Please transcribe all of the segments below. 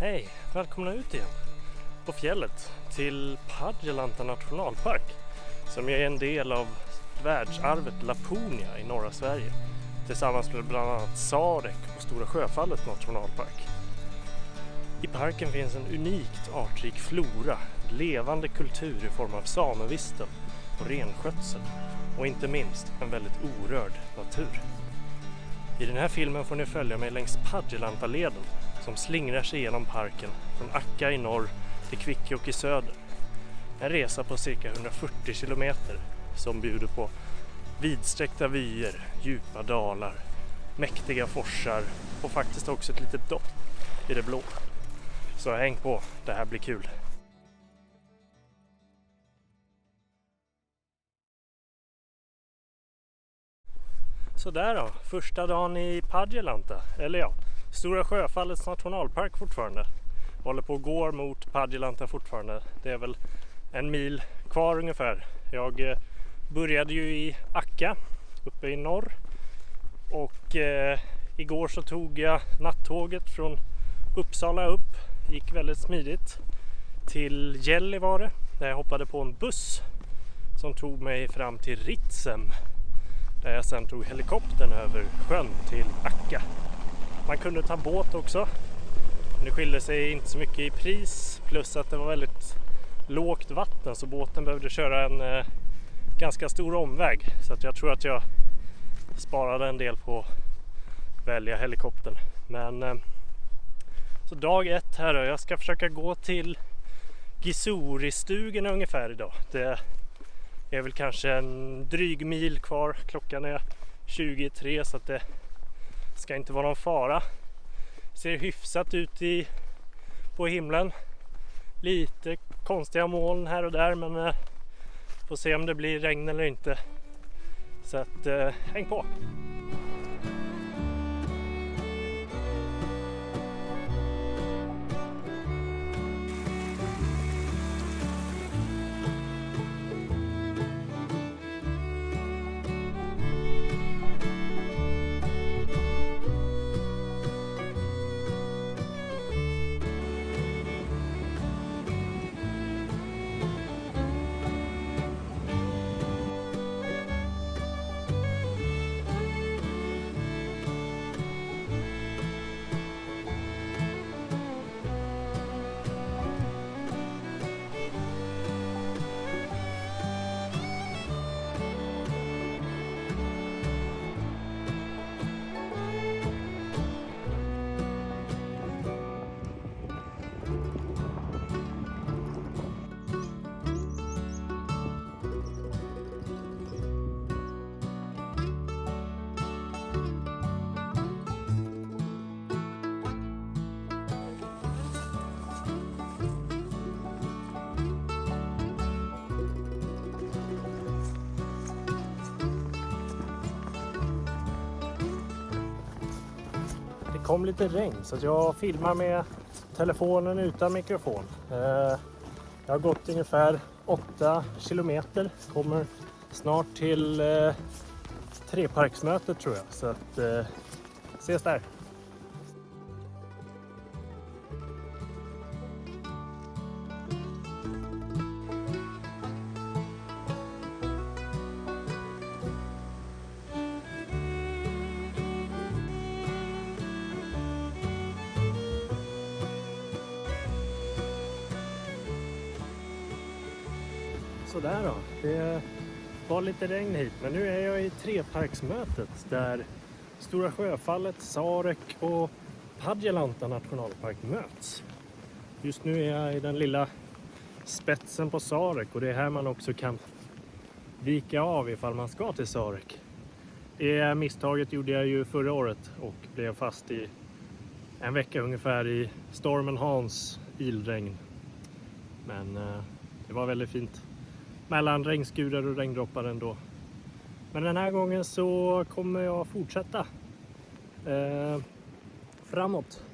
Hej, välkomna ut igen på fjället till Padjelanta nationalpark som är en del av världsarvet Laponia i norra Sverige tillsammans med bland annat Sarek och Stora Sjöfallets nationalpark. I parken finns en unikt artrik flora, levande kultur i form av samevistel och renskötsel och inte minst en väldigt orörd natur. I den här filmen får ni följa mig längs Padjelanta-leden som slingrar sig genom parken från Akka i norr till Kvikkjokk i söder. En resa på cirka 140 kilometer som bjuder på vidsträckta vyer, djupa dalar, mäktiga forsar och faktiskt också ett litet dopp i det blå. Så häng på, det här blir kul. Så där då, första dagen i Padjelanta, eller ja, Stora Sjöfallets nationalpark fortfarande. Håller på och går mot Padjelanta fortfarande. Det är väl en mil kvar ungefär. Jag började ju i Akka uppe i norr och igår så tog jag nattåget från Uppsala upp. Gick väldigt smidigt till Gällivare där jag hoppade på en buss som tog mig fram till Ritsem. Där jag sen tog helikoptern över sjön till Akka. Man kunde ta båt också. Det skilde sig inte så mycket i pris plus att det var väldigt lågt vatten så båten behövde köra en ganska stor omväg. Så att jag tror att jag sparade en del på att välja helikoptern. Men så dag 1 här då. Jag ska försöka gå till Gisuri-stugorna ungefär idag. Det är väl kanske en dryg mil kvar. Klockan är 23 så att det ska inte vara någon fara. Ser hyfsat ut på himlen. Lite konstiga moln här och där men får se om det blir regn eller inte. Så att häng på! Det kom lite regn så att jag filmar med telefonen utan mikrofon. Jag har gått ungefär 8 kilometer. Kommer snart till Treparksmötet tror jag. Så att ses där. Så där då, det var lite regn hit men nu är jag i Treparksmötet där Stora Sjöfallet, Sarek och Padjelanta nationalpark möts. Just nu är jag i den lilla spetsen på Sarek och det är här man också kan vika av ifall man ska till Sarek. Det misstaget gjorde jag ju förra året och blev fast i en vecka ungefär i stormen Hans ilregn. Men det var väldigt fint. Mellan regnskurar och regndroppar ändå. Men den här gången så kommer jag fortsätta framåt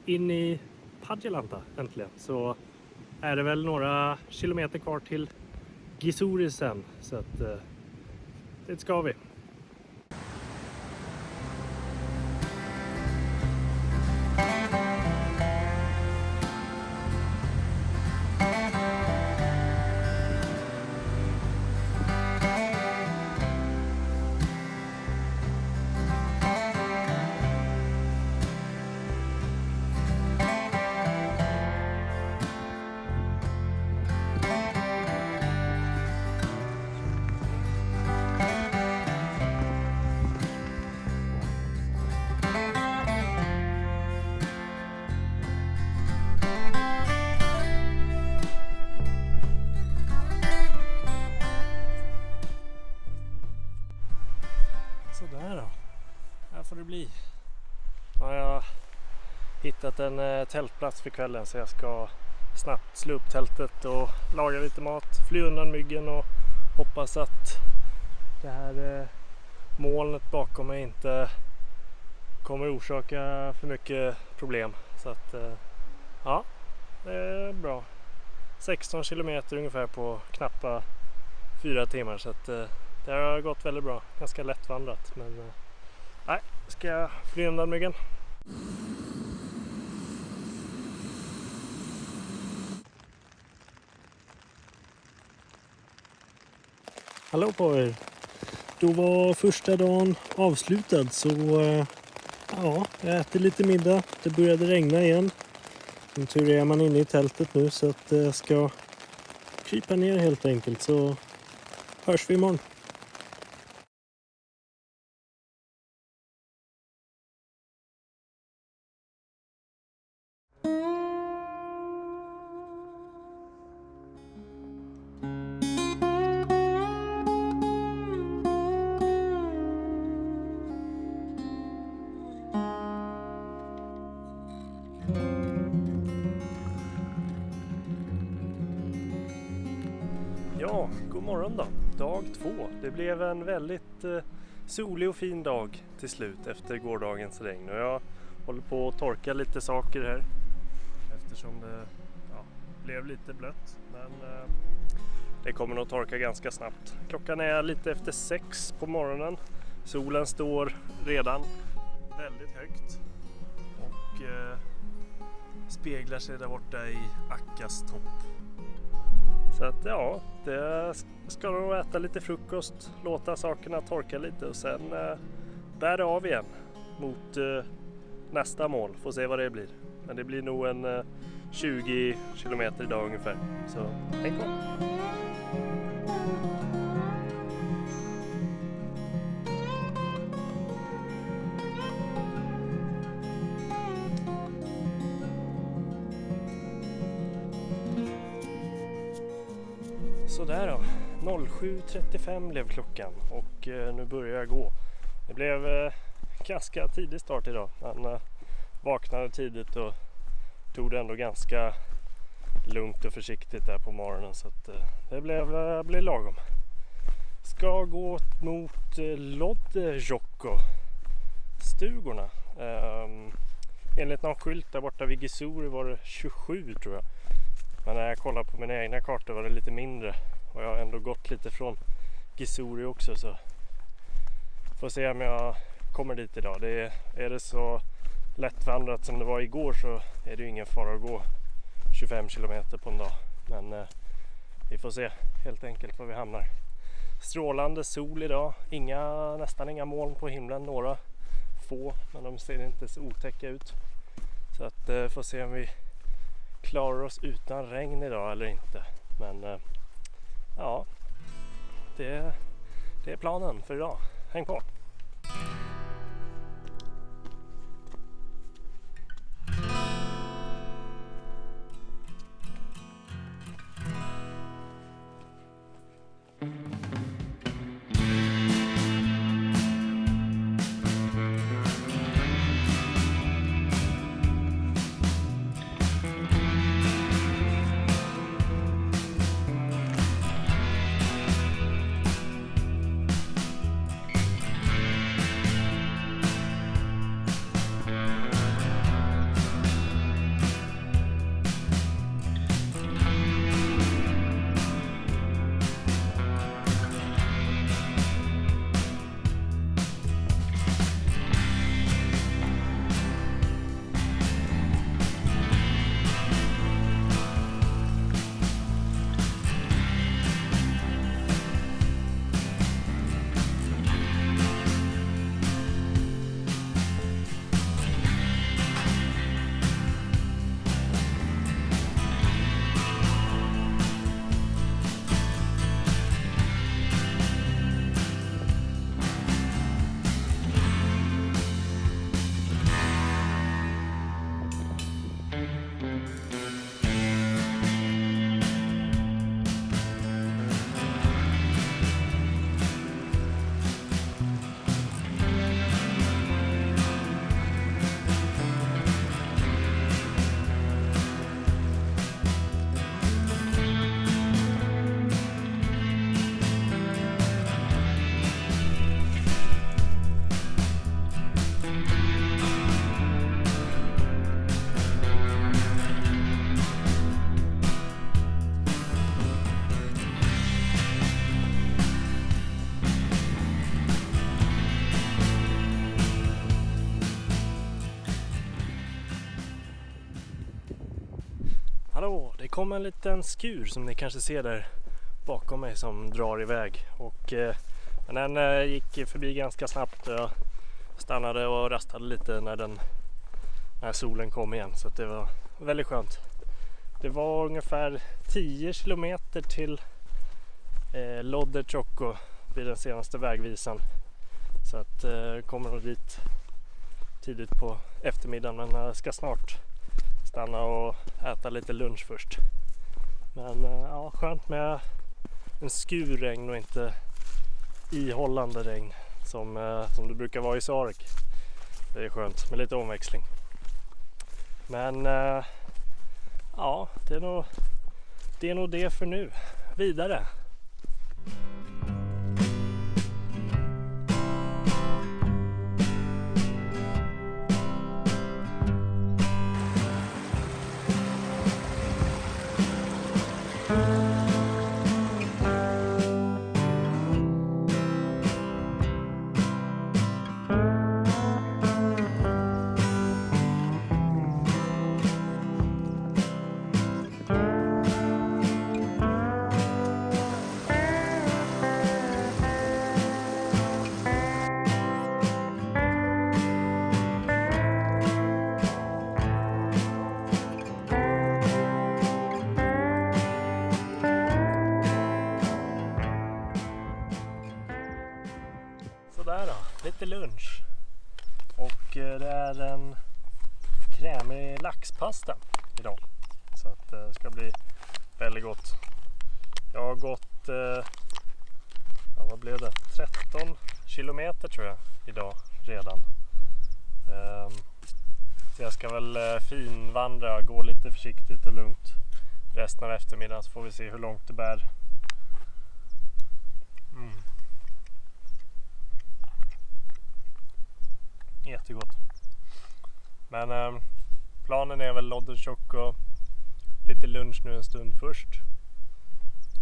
in i Padjelanta äntligen. Så är det väl några kilometer kvar till Gisuri sen. Så att det ska vi. hittat en tältplats för kvällen, så jag ska snabbt slå upp tältet och laga lite mat, fly undan myggen och hoppas att det här molnet bakom mig inte kommer orsaka för mycket problem. Så att ja, det är bra. 16 kilometer ungefär på knappa 4 timmar, så att det har gått väldigt bra. Ganska lättvandrat, men nej, ska jag fly undan myggen. Hallå på er! Då var första dagen avslutad, så ja, jag äter lite middag. Det började regna igen. Som tur är man inne i tältet nu, så att jag ska krypa ner helt enkelt, så hörs vi imorgon. Ja, god morgon då. Dag 2. Det blev en väldigt solig och fin dag till slut efter gårdagens regn. Och jag håller på att torka lite saker här eftersom det blev lite blött. Men det kommer nog torka ganska snabbt. Klockan är lite efter 6 på morgonen. Solen står redan väldigt högt och speglar sig där borta i Akkas topp. Så att ja, det ska nog äta lite frukost, låta sakerna torka lite och sen bära av igen mot nästa mål. Får se vad det blir. Men det blir nog en 20 kilometer idag ungefär. Så häng på! Sådär då, 07.35 blev klockan och nu börjar jag gå. Det blev ganska tidig start idag. Man vaknade tidigt och tog det ändå ganska lugnt och försiktigt där på morgonen, så att det blev lagom. Ska gå mot Lodjokko-stugorna. Enligt någon skylt där borta vid Gisuri var det 27 tror jag. Men när jag kollar på mina egna kartor var det lite mindre. Och jag har ändå gått lite från Gisuri också, så får se om jag kommer dit idag. Är det så lättvandrat som det var igår, så är det ju ingen fara att gå 25 kilometer på en dag. Men vi får se helt enkelt var vi hamnar. Strålande sol idag. Nästan inga moln på himlen. Några få, men de ser inte så otäcka ut. Så att får se om vi klarar oss utan regn idag eller inte. Men ja, det är planen för idag. Häng på! Hallå, det kom en liten skur som ni kanske ser där bakom mig som drar iväg. Men den gick förbi ganska snabbt. Jag stannade och rastade lite när solen kom igen, så att det var väldigt skönt. Det var ungefär 10 kilometer till Lodde Ciocco vid den senaste vägvisan. Så att kommer nog dit tidigt på eftermiddagen, men jag ska snart stanna och äta lite lunch först. Men ja, skönt med en skurregn och inte ihållande regn som det brukar vara i Sarek. Det är skönt med lite omväxling. Men ja, det är nog det för nu. Vidare. Sådär då, lite lunch. Och det är en krämig laxpasta idag. Så att det ska bli väldigt gott. Jag har gått, vad blev det? 13 kilometer tror jag idag redan. Så jag ska väl finvandra, gå lite försiktigt och lugnt resten av eftermiddagen, så får vi se hur långt det bär. Jättegott. Men planen är väl Lodde Ciocco, lite lunch nu en stund först.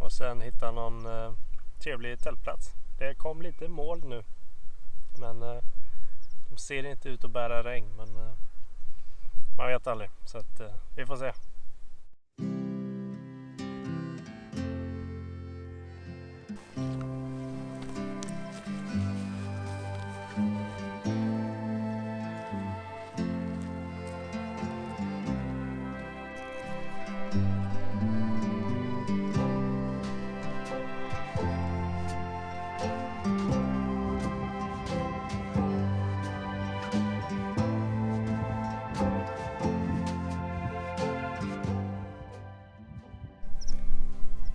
Och sen hitta någon trevlig tältplats. Det kom lite moln nu. Men de ser inte ut att bära regn. Men man vet aldrig. Så att vi får se.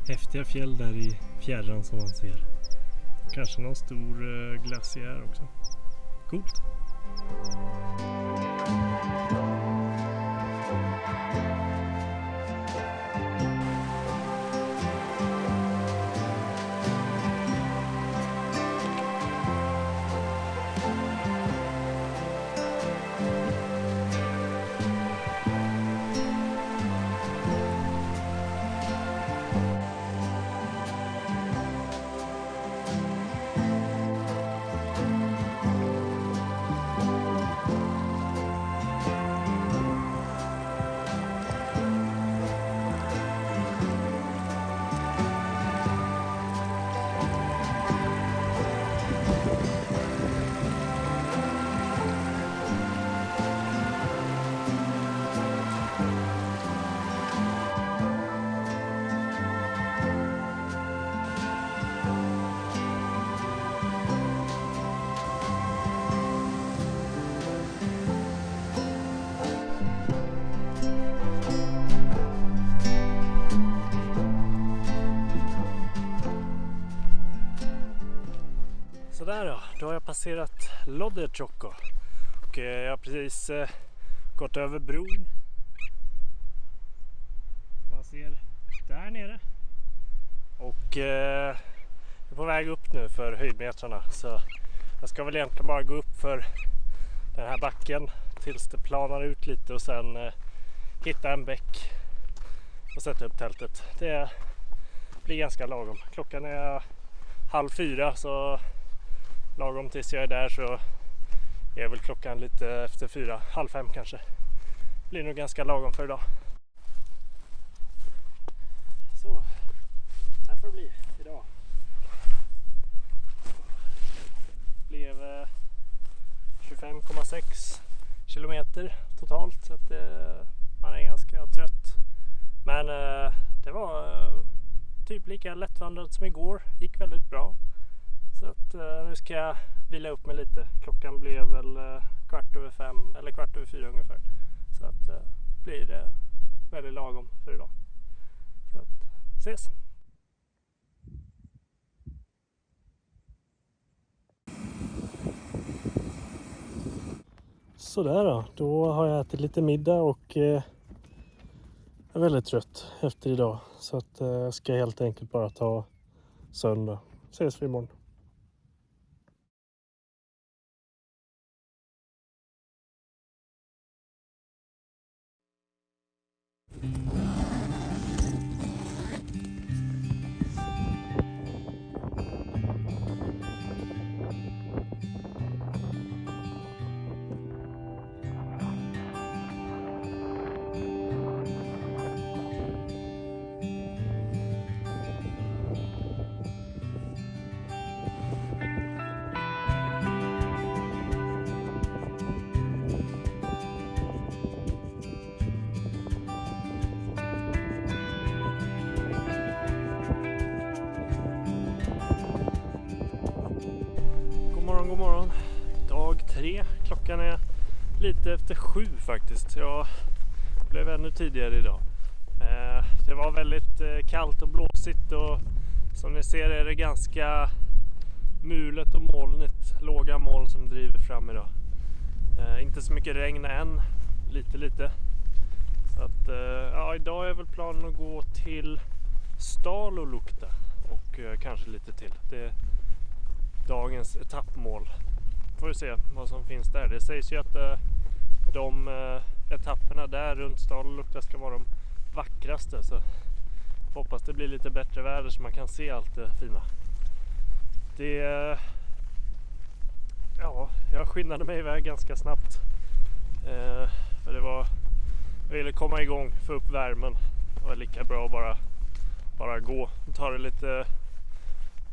Häftiga fjäll där i fjärran som man ser. Kanske någon stor glaciär också. Coolt. Sådär då har jag passerat Lodde Ciocco och jag har precis gått över bron. Man ser där nere. Och jag är på väg upp nu för höjdmetrarna, så jag ska väl egentligen bara gå upp för den här backen tills det planar ut lite och sen hitta en bäck och sätta upp tältet. Det blir ganska lagom. Klockan är 3:30, så lagom tills jag är där så är väl klockan lite efter 4, 4:30 kanske. Det blir nog ganska lagom för idag. 5,6 kilometer totalt, så att man är ganska trött. Men det var typ lika lättvandrat som igår, gick väldigt bra. Så att nu ska jag vila upp mig lite. Klockan blev väl 4:15 eller 4:15 ungefär. Så att blir det väldigt lagom för idag. Så att ses! Sådär då har jag ätit lite middag och är väldigt trött efter idag. Så att jag ska helt enkelt bara ta söndag. Ses vi imorgon. God morgon. Dag 3. Klockan är lite efter 7 faktiskt. Jag blev ännu tidigare idag. Det var väldigt kallt och blåsigt och som ni ser är det ganska mulet och molnigt. Låga moln som driver fram idag. Inte så mycket regn än. Lite. Så att, idag är väl planen att gå till Stalolukta och kanske lite till. Det är dagens etappmål. Får vi se vad som finns där. Det sägs ju att de etapperna där runt Stalolukta ska vara de vackraste. Så hoppas det blir lite bättre väder så man kan se allt det fina. Jag skyndade mig iväg ganska snabbt. För jag ville komma igång, få upp värmen. Det var lika bra att bara gå. Ta det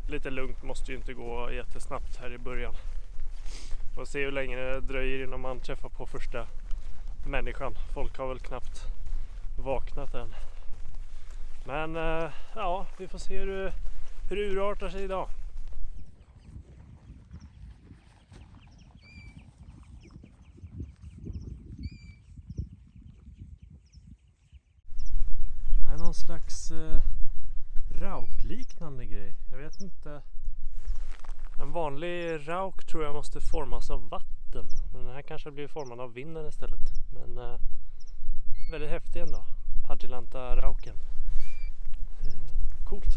lite lugnt, måste ju inte gå jättesnabbt här i början. Får se hur länge det dröjer innan man träffar på första människan. Folk har väl knappt vaknat än. Men vi får se hur det urartar sig idag. Det är någon slags raukliknande grej. Jag vet inte. En vanlig rauk tror jag måste formas av vatten. Men den här kanske blir formad av vinden istället. Men väldigt häftig ändå. Padjelanta-rauken. Coolt.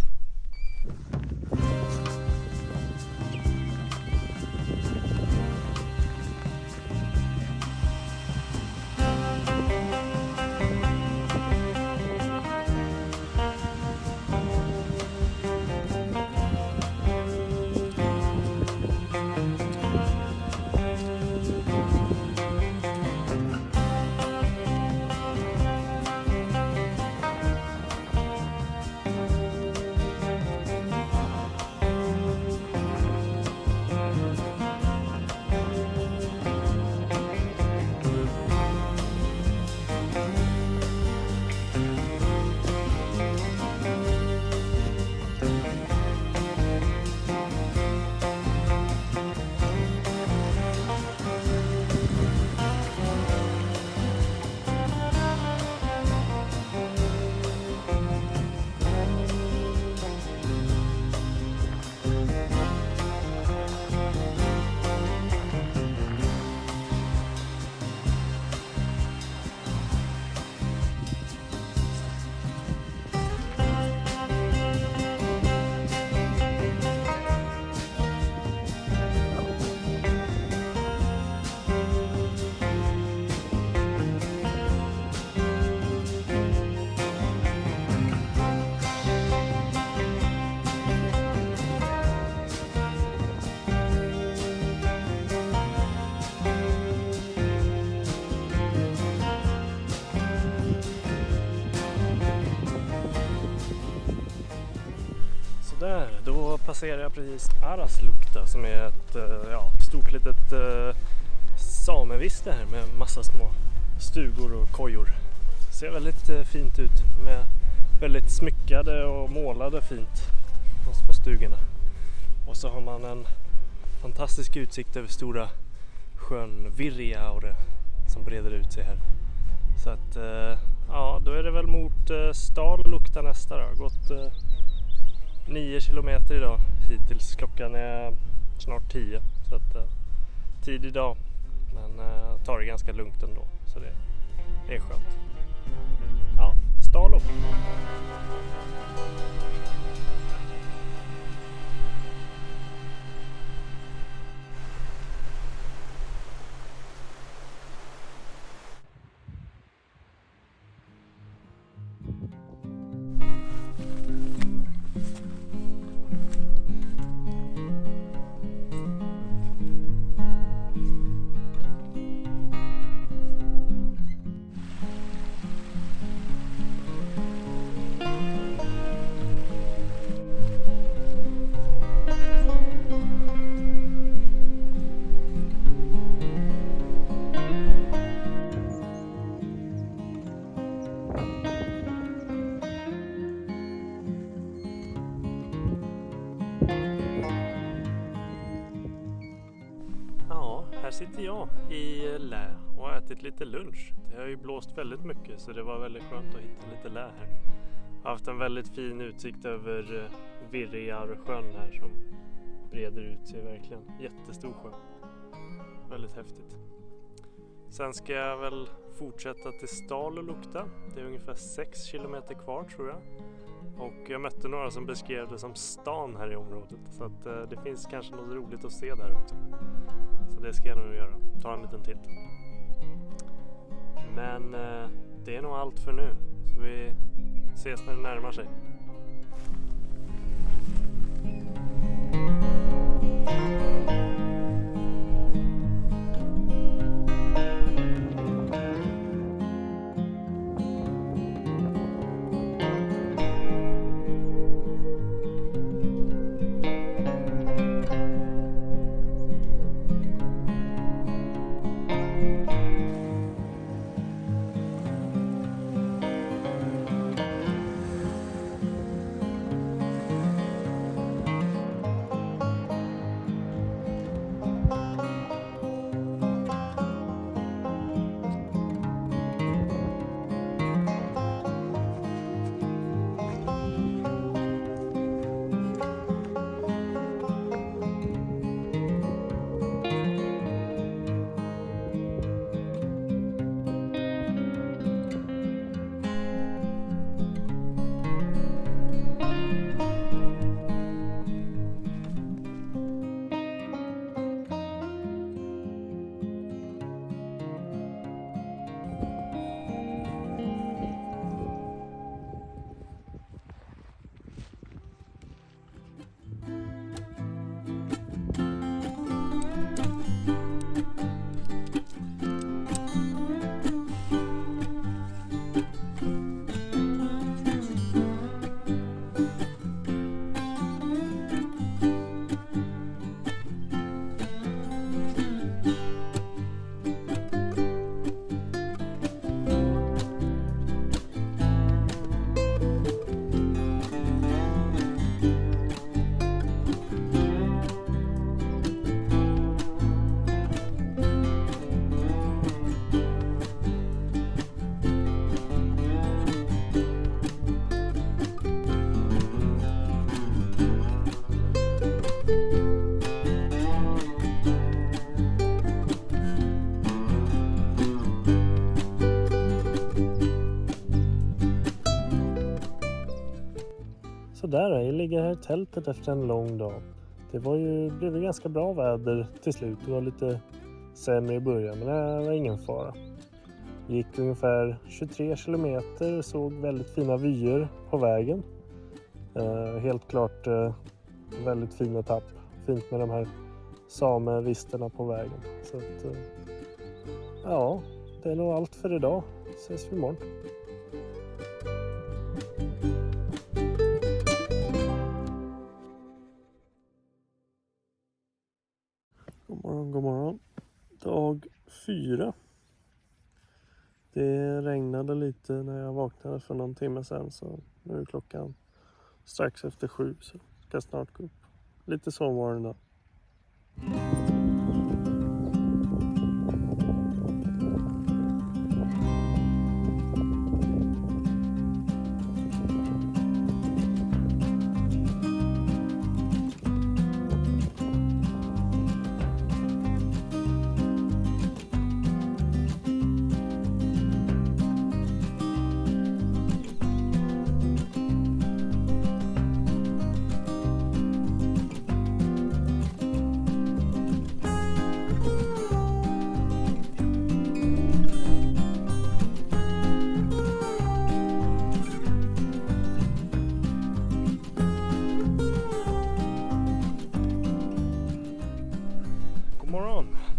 Där, då passerar jag precis Araslukta som är ett stort litet sameviste här med massa små stugor och kojor. Ser väldigt fint ut med väldigt smyckade och målade fint de små stugorna. Och så har man en fantastisk utsikt över stora sjön Virjaure som breder ut sig här. Så att ja, då är det väl mot Stallukta nästa då. Gått 9 kilometer idag hittills. Klockan är snart 10 så att tidig dag, men tar det ganska lugnt ändå, så det är skönt. Ja, Stalluk. Här sitter jag i lä och har ätit lite lunch. Det har ju blåst väldigt mycket så det var väldigt skönt att hitta lite lä här. Jag har haft en väldigt fin utsikt över Virjaure-sjön här som breder ut sig verkligen. Jättestor sjö. Väldigt häftigt. Sen ska jag väl fortsätta till Stallukta. Det är ungefär 6 kilometer kvar tror jag. Och jag mötte några som beskrev det som stan här i området. Så att det finns kanske något roligt att se där också. Så det ska jag nog göra. Ta en liten titt. Men det är nog allt för nu. Så vi ses när det närmar sig. Så där, jag ligger här i tältet efter en lång dag. Det blev ganska bra väder till slut. Det var lite sämre i början, men det var ingen fara. Gick ungefär 23 kilometer och såg väldigt fina vyer på vägen. Helt klart väldigt fin etapp. Fint med de här samevisterna på vägen. Så att, ja, det är nog allt för idag. Ses vi imorgon. God morgon. Dag 4. Det regnade lite när jag vaknade för någon timme sedan, så nu är klockan strax efter 7, så ska jag snart gå upp. Lite sovmorgon då.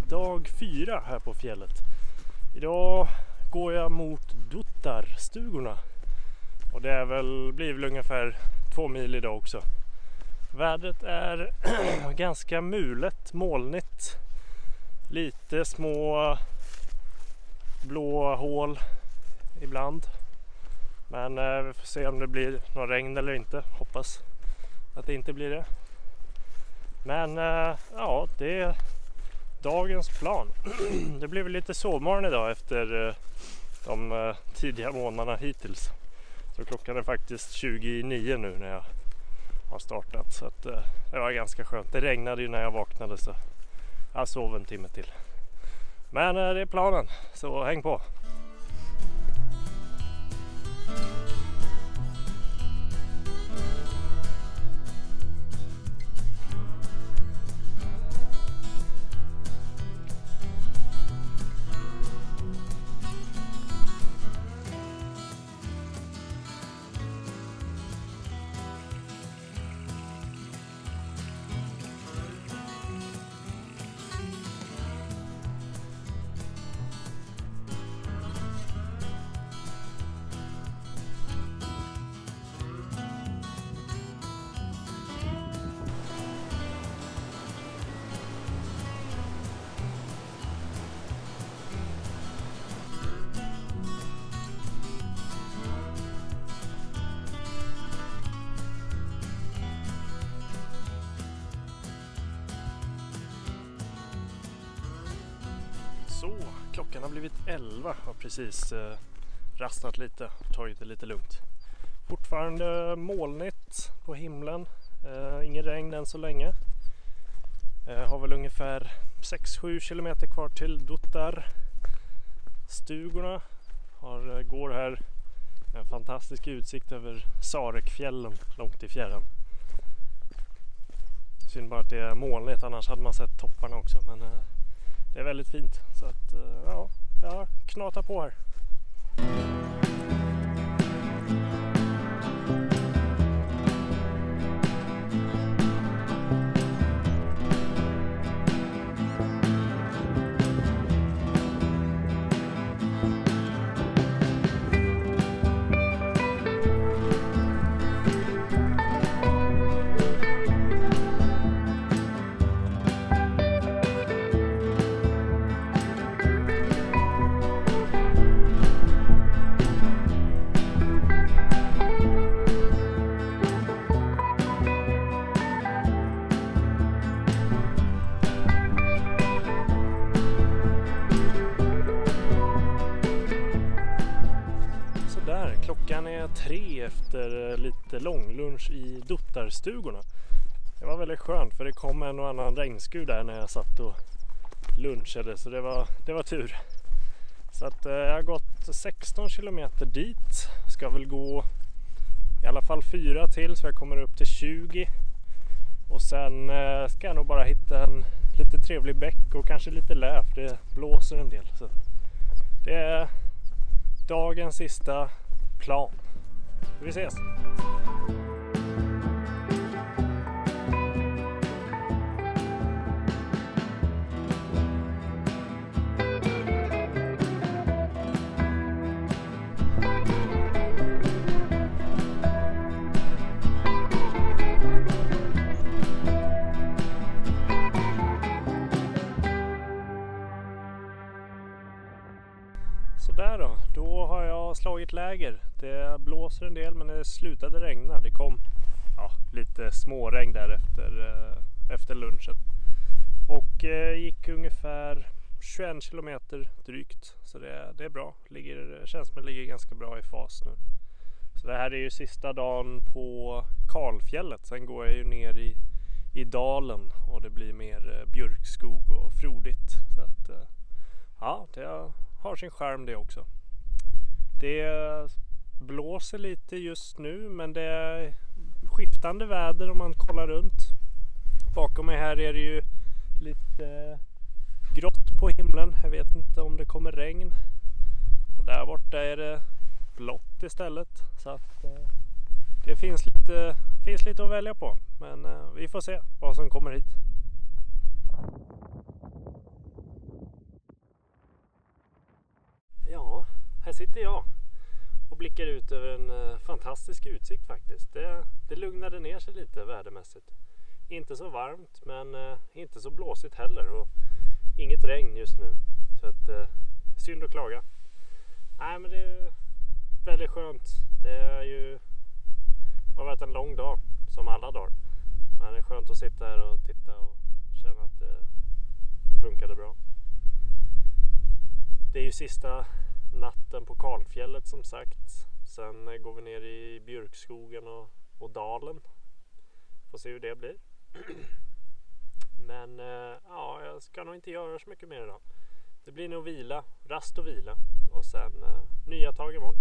Dag 4 här på fjället. Idag går jag mot Duttarstugorna. Och det blir väl ungefär 2 mil idag också. Vädret är ganska mulet, molnigt. Lite små blå hål ibland. Men vi får se om det blir någon regn eller inte. Hoppas att det inte blir det. Men ja, det är dagens plan. Det blev lite sovmorgon idag efter de tidiga månaderna hittills. Så klockan är faktiskt 29 nu när jag har startat. Så att, det var ganska skönt. Det regnade ju när jag vaknade, så jag sov en timme till. Men det är planen, så häng på! Så, klockan har blivit 11 och precis rastat lite, tagit det lite lugnt. Fortfarande molnigt på himlen, ingen regn än så länge. Har väl ungefär 6-7 kilometer kvar till Duttarstugorna. Går här en fantastisk utsikt över Sarekfjällen långt i fjärran. Synd bara att det är molnigt, annars hade man sett topparna också, men det är väldigt fint, så att ja, jag knatar på här. Klockan är 3 efter lite långlunch i Duttarstugorna. Det var väldigt skönt, för det kom en och annan regnskur där när jag satt och lunchade, så det var tur. Så att jag har gått 16 kilometer dit. Ska väl gå i alla fall 4 till, så jag kommer upp till 20. Och sen ska jag nog bara hitta en lite trevlig bäck och kanske lite lä, för det blåser en del. Så det är dagens sista plan. Vi ses! Det blåser en del men det slutade regna. Det kom lite småregn där efter lunchen. Och gick ungefär 21 kilometer drygt. Så det är bra. Känns som det ligger ganska bra i fas nu. Så det här är ju sista dagen på Kalfjället. Sen går jag ju ner i dalen och det blir mer björkskog och frodigt. Så att det har sin charm det också. Det blåser lite just nu men det är skiftande väder om man kollar runt. Bakom mig här är det ju lite grått på himlen. Jag vet inte om det kommer regn. Och där borta är det blått istället. Så att det finns lite att välja på. Men vi får se vad som kommer hit. Ja, här sitter jag och blickar ut över en fantastisk utsikt faktiskt. Det lugnade ner sig lite vädermässigt. Inte så varmt men inte så blåsigt heller och inget regn just nu. Så att synd att klaga. Nej men det är väldigt skönt. Det har varit en lång dag som alla dagar. Men det är skönt att sitta här och titta och känna att det funkade bra. Det är ju sista natten på Kalfjället som sagt. Sen går vi ner i björkskogen och dalen. Får se hur det blir. Men jag ska nog inte göra så mycket mer idag. Det blir nog rast och vila. Och sen nya tag imorgon.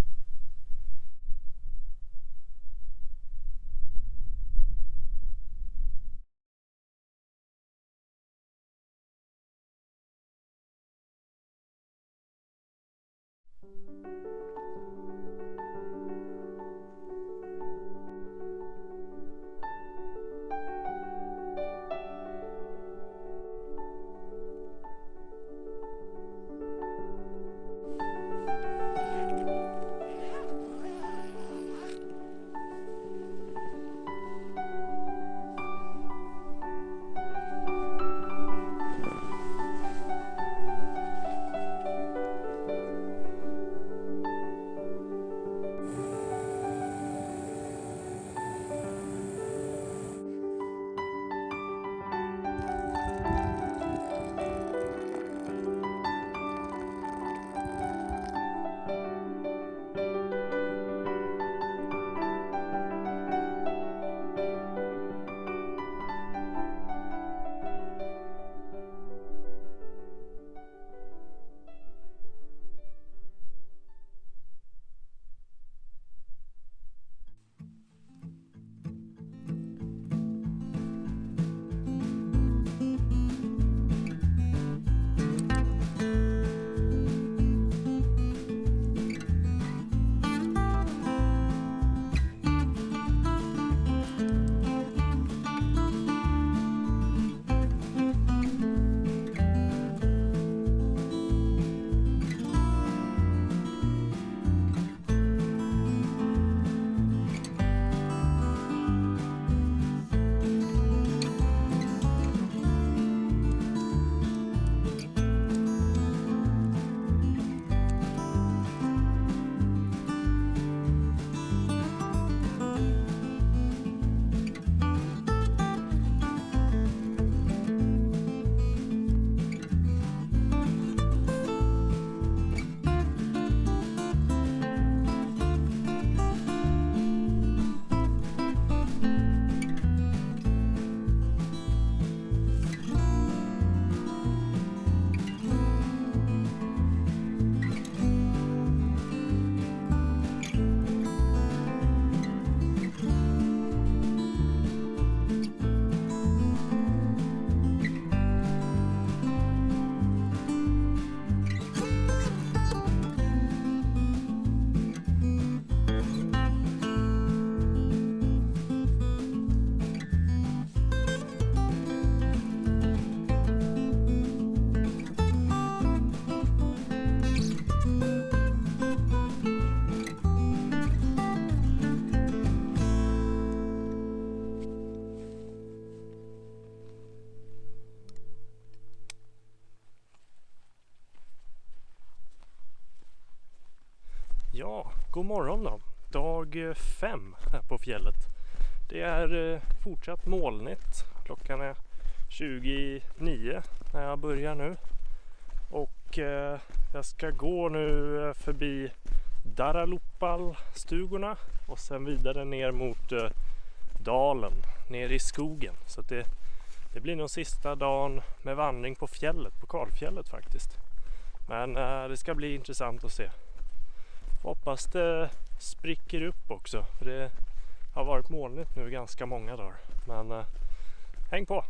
Ja, god morgon då. dag 5 här på fjället. Det är fortsatt molnigt. Klockan är 29 när jag börjar nu. Och jag ska gå nu förbi Daralupal-stugorna och sen vidare ner mot dalen, ner i skogen. Så att det blir nog sista dagen med vandring på fjället, på kalfjället faktiskt. Men det ska bli intressant att se. Hoppas det spricker upp också. För det har varit molnigt nu ganska många dagar. Men häng på!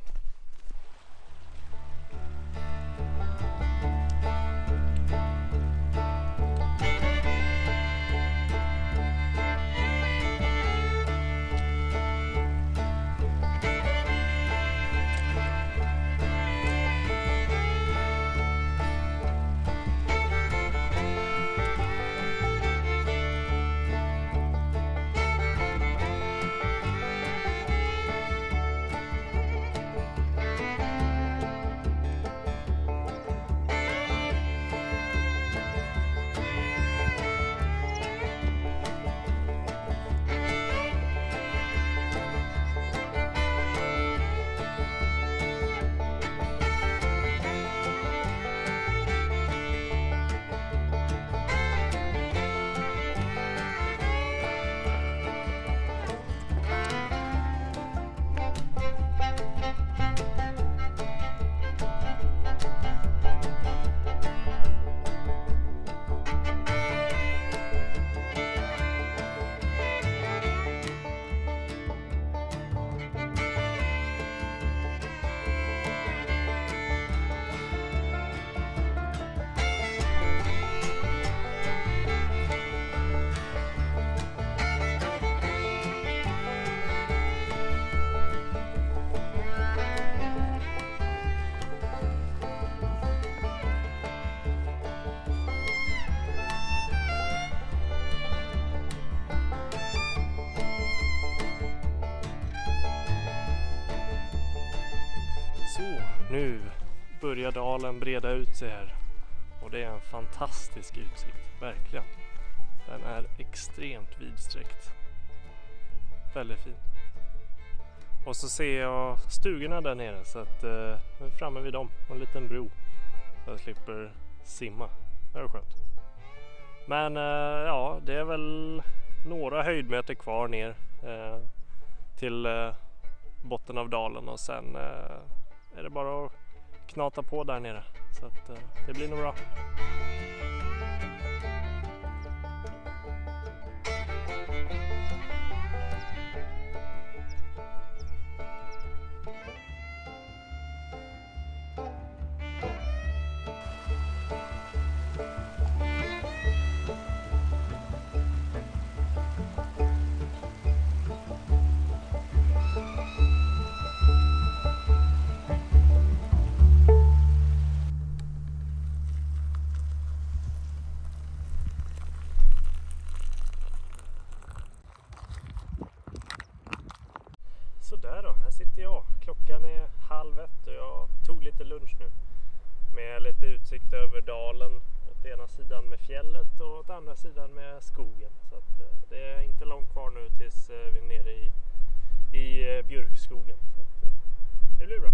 Så, nu börjar dalen breda ut sig här och det är en fantastisk utsikt, verkligen. Den är extremt vidsträckt. Väldigt fin. Och så ser jag stugorna där nere så att vi är framme vid dem, en liten bro. Jag slipper simma, det är skönt. Men ja, det är väl några höjdmeter kvar ner till botten av dalen och sen är det bara att knata på där nere. Så att det blir nog bra. Så där då, här sitter jag. Klockan är 12:30 och jag tog lite lunch nu. Med lite utsikt över dalen. Åt ena sidan med fjället och åt andra sidan med skogen. Så att det är inte långt kvar nu tills vi är nere i björkskogen. Så att det blir bra.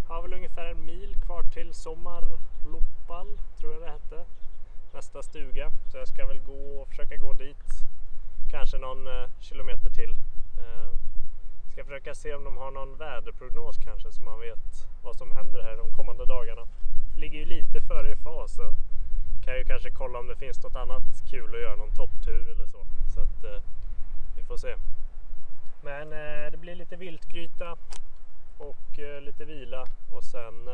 Har väl ungefär en mil kvar till Sommarlopal, tror jag det hette. Nästa stuga. Så jag ska väl försöka gå dit. Kanske någon kilometer till. Ska försöka se om de har någon väderprognos kanske så man vet vad som händer här de kommande dagarna. Ligger ju lite före i fas så kan jag ju kanske kolla om det finns något annat kul att göra, någon topptur eller så. Så att vi får se. Men det blir lite viltgryta och lite vila och sen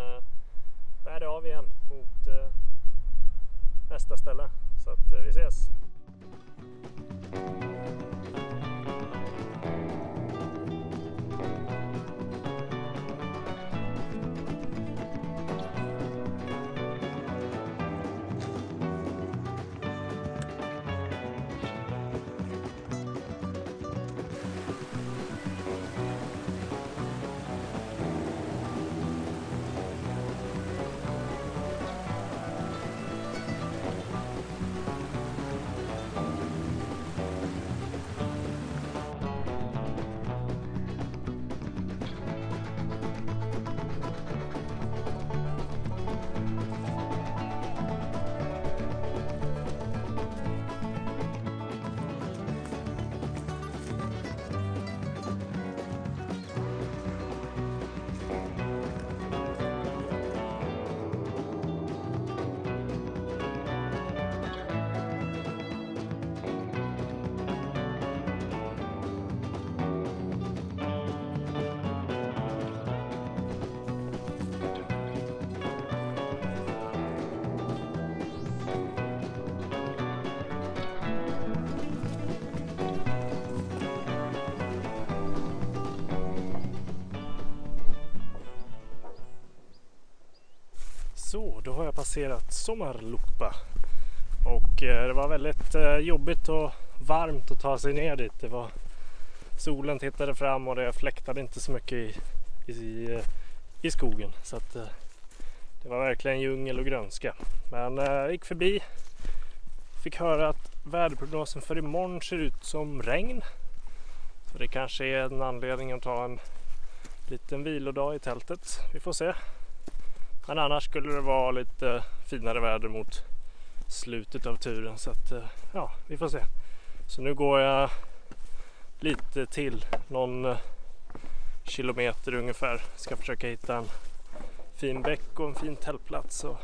bär det av igen mot nästa ställe. Så att vi ses! Så, då har jag passerat Sommarluppa och det var väldigt jobbigt och varmt att ta sig ner dit. Det var, solen tittade fram och det fläktade inte så mycket i skogen, så att det var verkligen djungel och grönska. Men jag gick förbi, fick höra att väderprognosen för imorgon ser ut som regn, så det kanske är en anledning att ta en liten vilodag i tältet. Vi får se. Men annars skulle det vara lite finare väder mot slutet av turen, så att ja, vi får se. Så nu går jag lite till, någon kilometer ungefär. Ska försöka hitta en fin bäck och en fin tältplats, så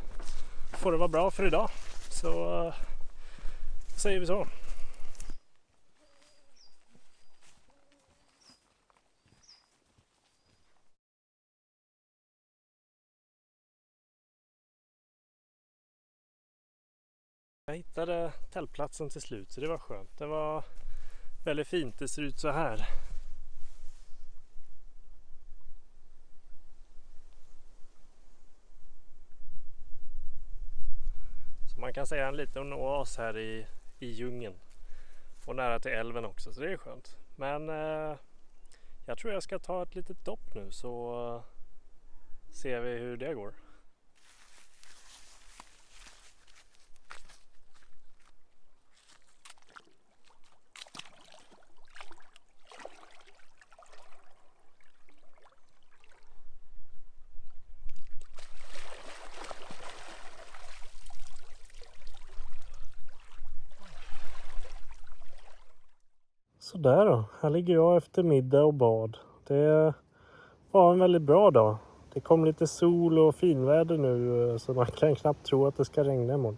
får det vara bra för idag. Så säger vi så. Jag hittade tältplatsen till slut, så det var skönt. Det var väldigt fint, det ser ut så här. Så man kan säga en liten oas här i djungeln. Och nära till älven också, så det är skönt. Men jag tror jag ska ta ett litet dopp nu, så ser vi hur det går. Så där då, här ligger jag efter middag och bad. Det var en väldigt bra dag. Det kom lite sol och finväder nu, så man kan knappt tro att det ska regna imorgon.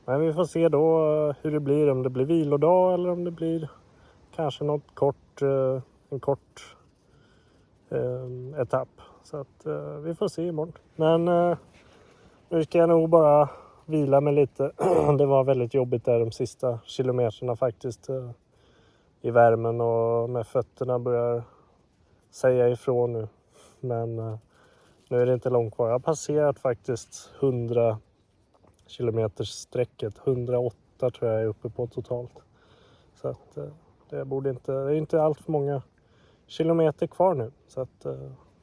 Men vi får se då hur det blir, om det blir vilodag eller om det blir kanske en kort etapp. Så att vi får se imorgon. Men nu ska jag nog bara vila mig lite. Det var väldigt jobbigt där de sista kilometerna faktiskt. I värmen och med fötterna börjar säga ifrån nu. Men nu är det inte långt kvar. Jag har passerat faktiskt 100 kilometers sträcket. 108 tror jag är uppe på totalt. Så att det är inte allt för många kilometer kvar nu. Så att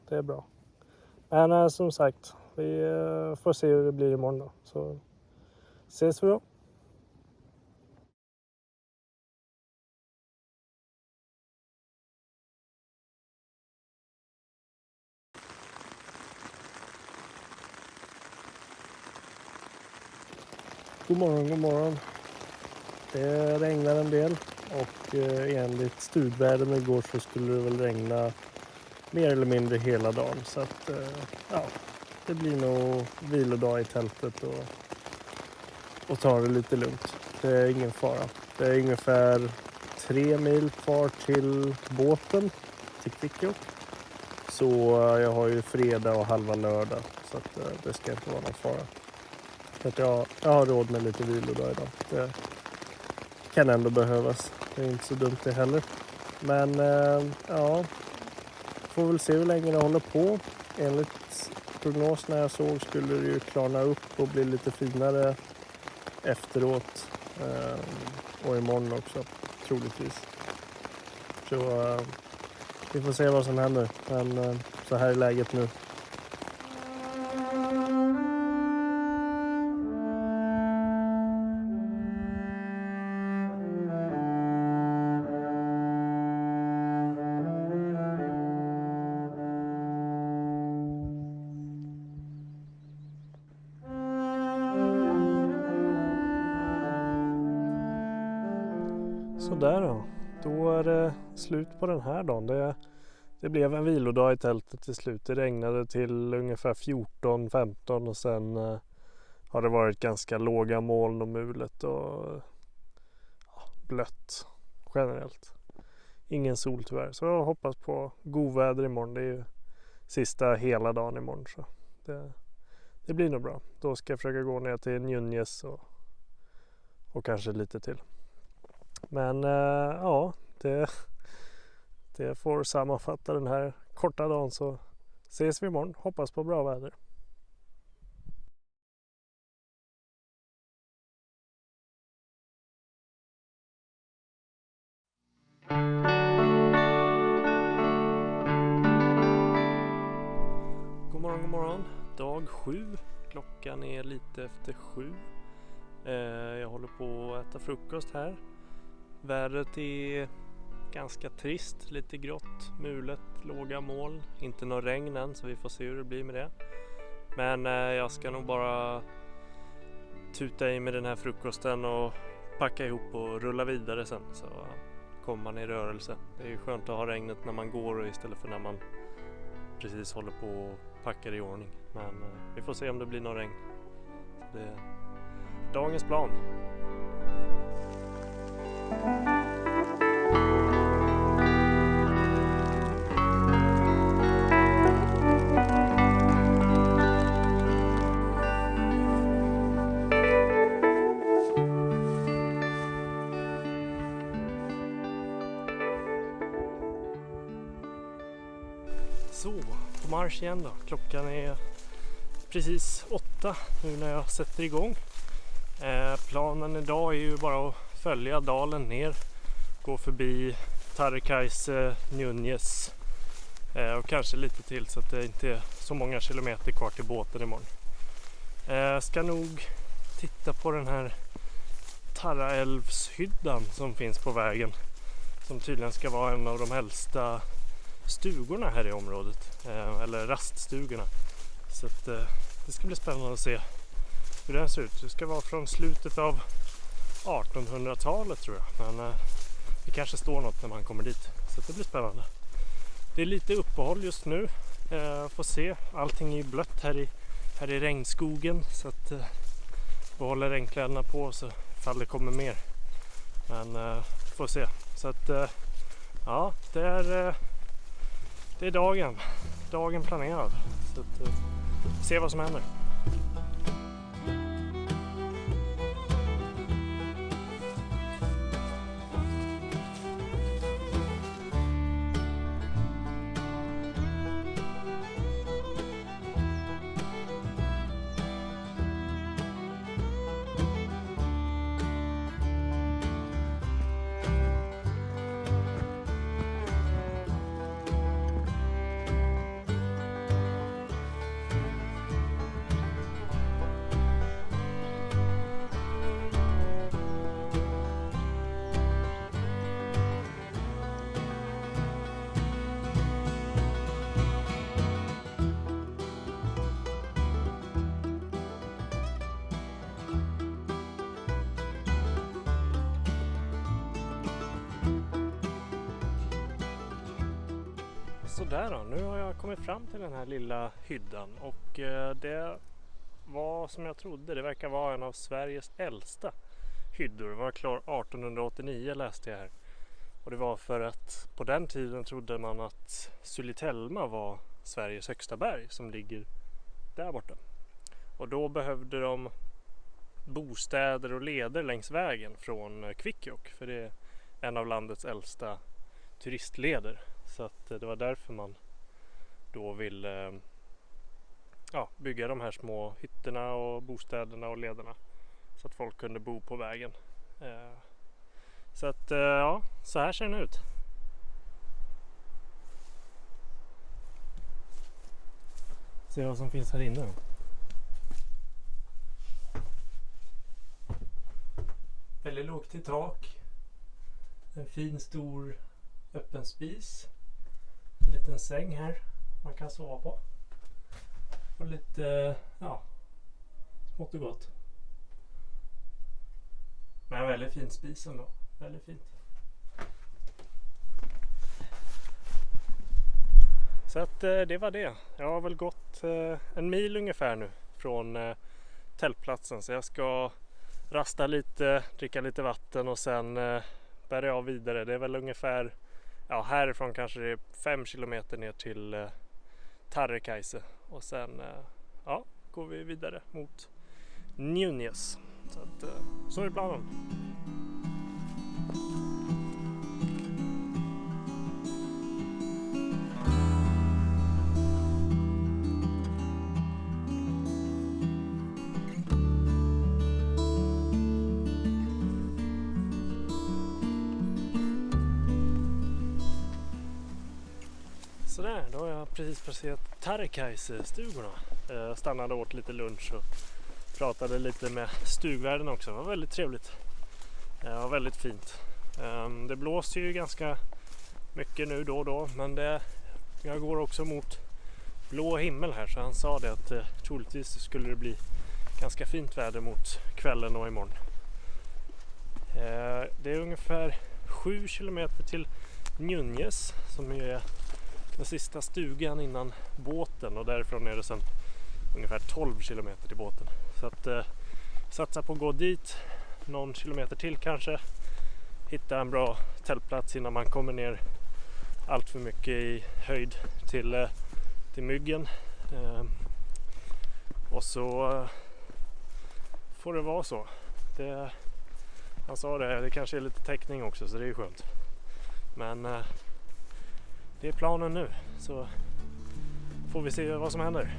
det är bra. Men som sagt, vi får se hur det blir imorgon då. Så ses vi då. God morgon. Det regnar en del och enligt stugvärden igår så skulle det väl regna mer eller mindre hela dagen. Så att ja, det blir nog vilodag i tältet och ta det lite lugnt. Det är ingen fara. Det är ungefär 3 mil kvar till båten, till Kvikkjokk. Så jag har ju fredag och halva lördag, så att det ska inte vara någon fara. Att jag har råd med lite vilodag idag. Det kan ändå behövas. Det är inte så dumt det heller. Men ja, får väl se hur länge det håller på. Enligt prognoserna jag såg skulle det ju klarna upp och bli lite finare efteråt. Och imorgon också, troligtvis. Så vi får se vad som händer. Men så här är läget nu. Så där då är det slut på den här dagen. Det blev en vilodag i tältet till slut. Det regnade till ungefär 14-15 och sen har det varit ganska låga moln och mulet och blött generellt. Ingen sol tyvärr. Så jag hoppas på god väder imorgon. Det är ju sista hela dagen imorgon, så det blir nog bra. Då ska jag försöka gå ner till Njunjes och kanske lite till. Men ja, det får sammanfatta den här korta dagen, så ses vi imorgon. Hoppas på bra väder. god morgon. Dag 7. Klockan är lite efter 7. Jag håller på att äta frukost här. Vädret är ganska trist, lite grått, mulet, låga moln. Inte någon regn än, så vi får se hur det blir med det. Men jag ska nog bara tuta i med den här frukosten och packa ihop och rulla vidare sen, så kommer man i rörelse. Det är ju skönt att ha regnet när man går istället för när man precis håller på och packar i ordning. Men vi får se om det blir någon regn. Så det är dagens plan. Så, på marsch igen då. Klockan är precis 8 nu när jag sätter igång. Planen idag är ju bara att följa dalen ner. Gå förbi Tarrekaise, Njunjes och kanske lite till, så att det inte är så många kilometer kvar till båten imorgon. Ska nog titta på den här Tarraälvshyddan som finns på vägen. Som tydligen ska vara en av de äldsta stugorna här i området, eller raststugorna. Så att, det ska bli spännande att se hur den ser ut. Det ska vara från slutet av 1800-talet tror jag, men det kanske står något när man kommer dit, så att det blir spännande. Det är lite uppehåll just nu, får se, allting är blött här i regnskogen, så att vi håller regnkläderna på så ifall det kommer mer, men får se. Så att ja, det är dagen planerad, så att se vad som händer. Sådär då, nu har jag kommit fram till den här lilla hyddan och det var som jag trodde, det verkar vara en av Sveriges äldsta hyddor. Den var klar 1889 läste jag här. Och det var för att på den tiden trodde man att Sulitelma var Sveriges högsta berg som ligger där borta. Och då behövde de bostäder och leder längs vägen från Kvikkjokk, för det är en av landets äldsta turistleder. Så att det var därför man då ville bygga de här små hytterna och bostäderna och lederna så att folk kunde bo på vägen. Så att så här ser den ut. Se vad som finns här inne. Väldigt lågt i tak. En fin stor öppen spis. En liten säng här man kan sova på. Och lite, smått och gott. Men väldigt fin spis ändå. Väldigt fint. Så att det var det. Jag har väl gått en mil ungefär nu från tältplatsen. Så jag ska rasta lite, dricka lite vatten och sen bär jag vidare. Det är väl ungefär, härifrån kanske det är 5 kilometer ner till Tarrekaise. Och sen går vi vidare mot Njunjes. Så att så är planen. Sådär, då har jag precis passerat Tarkais-stugorna. Stannade åt lite lunch och pratade lite med stugvärden också. Det var väldigt trevligt. Det var väldigt fint. Det blåser ju ganska mycket nu då och då, men jag går också mot blå himmel här, så han sa det att troligtvis skulle det bli ganska fint väder mot kvällen och imorgon. Det är ungefär 7 kilometer till Njunjes, som ju är den sista stugan innan båten, och därifrån är det sen ungefär 12 kilometer till båten. Så att satsa på att gå dit någon kilometer till kanske, hitta en bra tältplats innan man kommer ner allt för mycket i höjd till myggen, och så får det vara så. Han sa det kanske är lite täckning också, så det är skönt. Men det är planen nu, så får vi se vad som händer.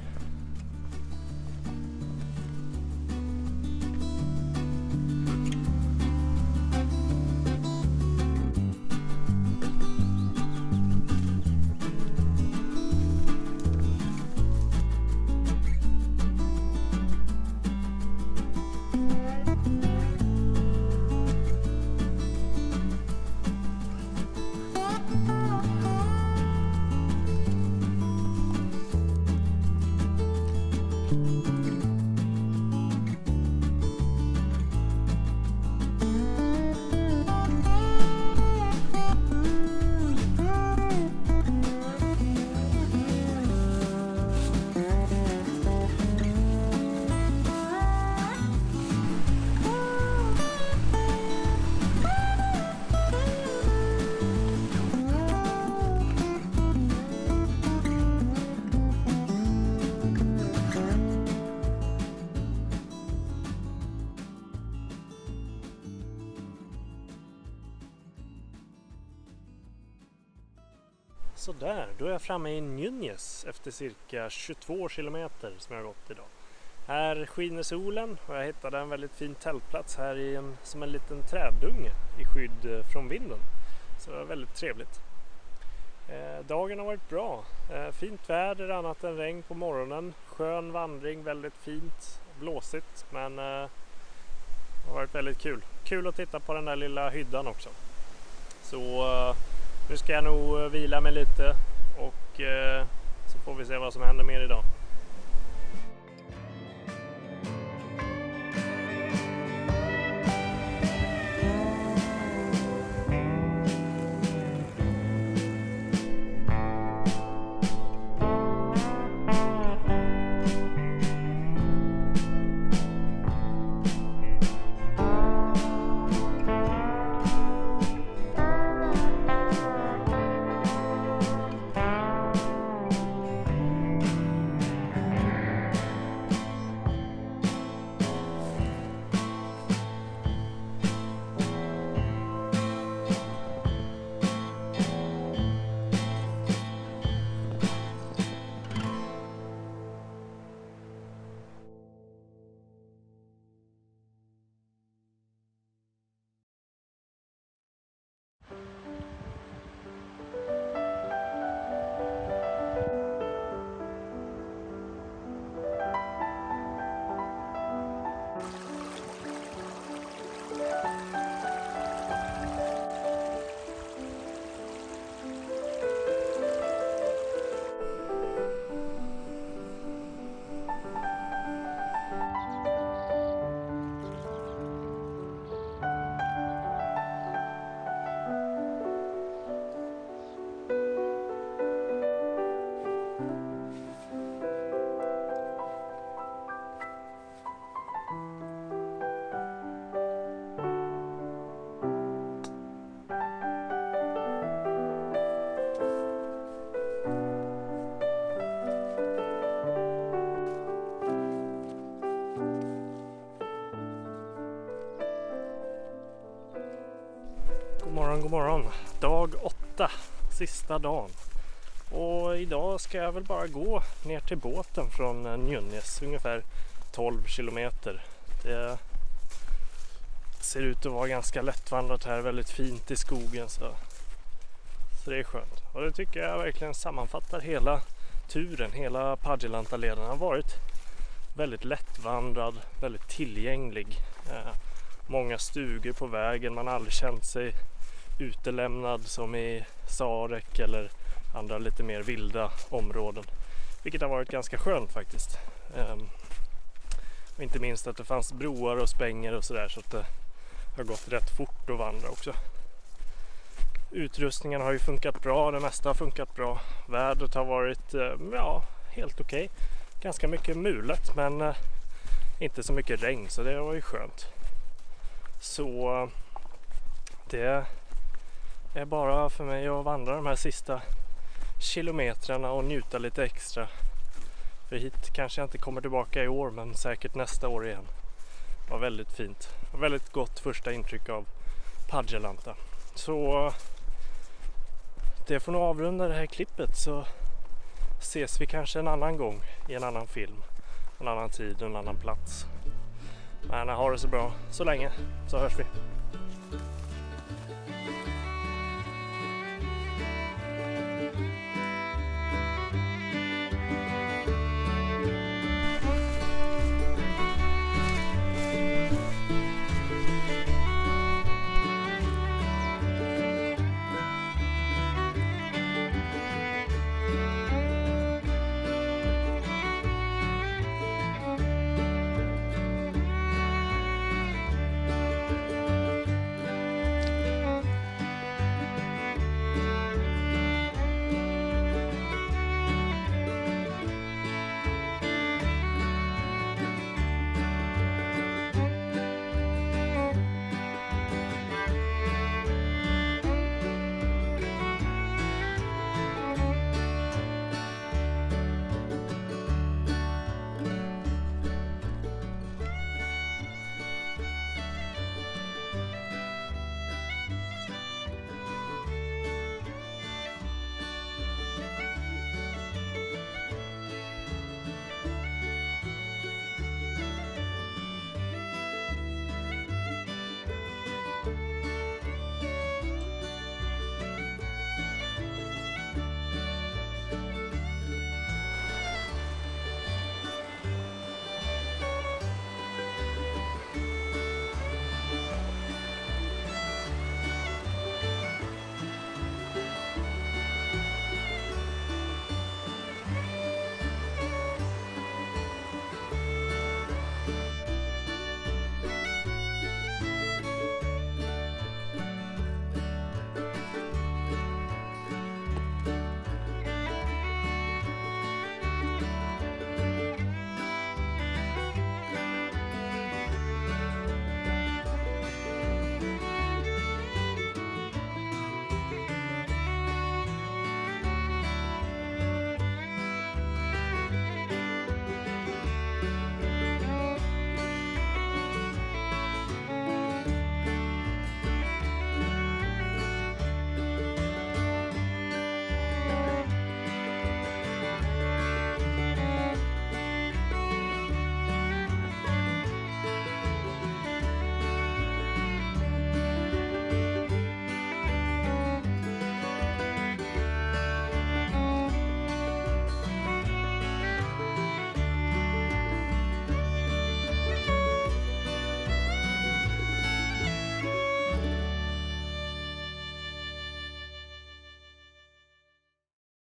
Så där, då är jag framme i Njunjes efter cirka 22 kilometer som jag har gått idag. Här skiner solen och jag hittade en väldigt fin tältplats här som en liten träddunge i skydd från vinden. Så det var väldigt trevligt. Dagen har varit bra. Fint väder, annat än regn på morgonen. Skön vandring, väldigt fint, blåsigt, men det har varit väldigt kul. Kul att titta på den där lilla hyddan också. Så nu ska jag nog vila mig lite och så får vi se vad som händer mer idag. God morgon. Dag 8, sista dagen. Och idag ska jag väl bara gå ner till båten från Njunjes, ungefär 12 kilometer. Det ser ut att vara ganska lättvandrat här, väldigt fint i skogen. Så det är skönt. Och det tycker jag verkligen sammanfattar hela turen. Hela Padjelanta-leden har varit väldigt lättvandrad, väldigt tillgänglig. Många stugor på vägen, man har aldrig känt sig utelämnad som i Sarek eller andra lite mer vilda områden. Vilket har varit ganska skönt faktiskt. Och inte minst att det fanns broar och spänger och sådär, så att det har gått rätt fort att vandra också. Utrustningen har ju funkat bra, det mesta har funkat bra. Vädret har varit helt okej. Ganska mycket mulet men inte så mycket regn, så det var ju skönt. Så det är bara för mig att vandra de här sista kilometrarna och njuta lite extra. För hit kanske jag inte kommer tillbaka i år, men säkert nästa år igen. Det var väldigt fint. Väldigt gott första intryck av Padjelanta. Så det får nog avrunda det här klippet, så ses vi kanske en annan gång i en annan film. En annan tid och en annan plats. Men ha det så bra så länge, så hörs vi.